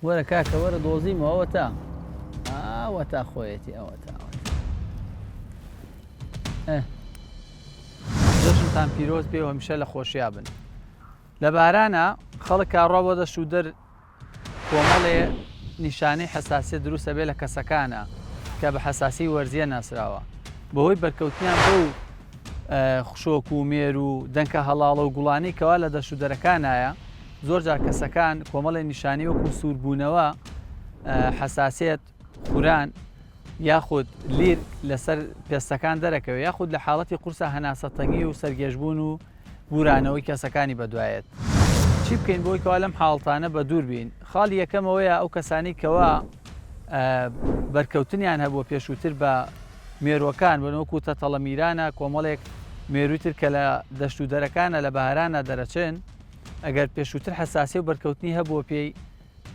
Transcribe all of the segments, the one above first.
وەرە کاکە وەرە دۆزیمەوە تا ئەوە تا خۆیەتی ئەوە تا دەشتان پیرۆز بێ و هەمیشە لە خۆشییا بن. لە بارانە خەڵک کاڕوا بۆ دەست و دەر کۆمەڵێ نیشانەی حەساسیت دروستە بێ لە کەسەکانە کە بە حەساسی وەرزیە ناسراوە بەهۆی بەرکەوتنیان بۆ خشۆک و مێر و دەنکە هەڵاڵە و گوڵانی کەوا لە دەشت و دەرەکانایە زۆر جار کەسەکان کۆمەڵی نیشانی وەکو سووربوونەوە حەساسیت خوران یاخود لیر لەسەر پێستەکان دەرەکەوێت یاخود لە حاڵەتی قورسە هەناسەتەنگی و سەرگێژبوون و بورانەوەی کەسەکانی بەدوایەت. چی بکەین بۆی کەوا لەم حاڵتانە بە دوور بین؟ خاڵی یەکەمەوەیە ئەو کەسانی کەوا بەرکەوتنیان هەبووە پێشووتر بە مێرووەکان بنەوەکو تەتەڵە میرانە کۆمەڵێک مێرووتر کە لە دەشت و دەرەکانە لە بەهارانە دەرەچێن ئەگەر پێشووتر حەساسی و بەرکەوتنی هەبووە پێی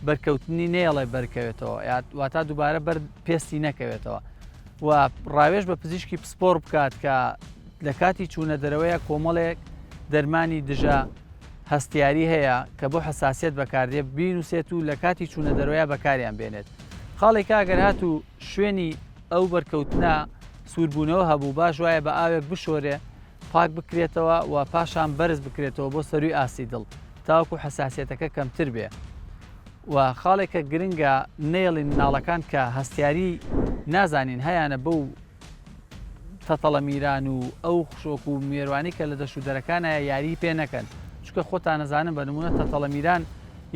بەرکەوتنی نێڵێ بەرکەوێتەوە واتە دووبارە بەر پێستی نەکەوێتەوە و ڕاوێژ بە پزیشکی پسپۆر بکات کە لە کاتی چوونە دەرەوەیە کۆمەڵێک دەرمانی دژە هەستیاری هەیە کە بۆ حەساسیت بەکاردێ بینوسێت و لە کاتی چوونە دەرەوەیە بەکاریان بێنێت. خاڵێکا ئەگەر هات و شوێنی ئەو بەرکەوتنە سووربوونەوە هەبوو باش وایە بە ئاوێک بشۆرێ پاک بکرێتەوە و پاشان بەرز بکرێتەوە بۆ سەروی ئاسی دڵ تاوەکو حەساسیەتەکە کەمتر بێ. و خاڵێکە گرنگە نێڵین مناڵەکان کە هەستیاری نازانین هەیانە بەو تەتەڵە میران و ئەو خشۆک و مێروانی کە لە دەشت و دەرەکانە یاری پێ نەکەن چونکە خۆتان نەزانن بە نمونە تەتەڵە میران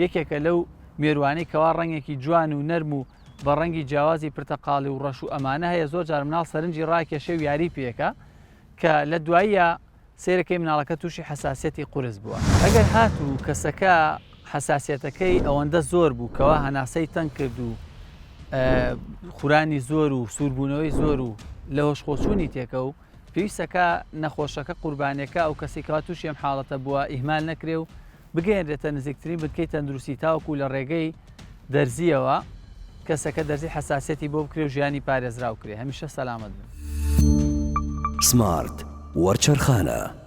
یەکێکە لەو مێروانی کەوا ڕەنگێکی جوان و نەرم و بە ڕەنگی جیاوازی پرتەقاڵی و ڕەش و ئەمانە هەیە زۆر جار مناڵ سەرنجی ڕاکێشێ و یاری پێکە کە لە دواییە سیرەکەی مناڵەکە تووشی حەساسیەتی قورس بووە. ئەگەر هات و کەسەکە حەساسیەتەکەی ئەوەندە زۆر بوو کەوا هەناسەی تەنگ کرد و خورانی زۆر و سووربوونەوەی زۆر و لە هۆشخۆچوونی تێکە و پێویستەکە نەخۆشەکە قوربانیەکە ئەو کەسێکەوە تووشی ئەم حاڵەتە بووە ئیهمال نەکرێ و بگەێنرێتە نزیکترین بنکەی تەندروستی تاوەکو لە ڕێگەی دەرزیەوە کەسەکە دەرزی حەساسیەتی بۆ بکرێ و ژیانی پارێزراو کرێ. هەمیشە سەلامەت بن. سمارت وەرچەرخانە.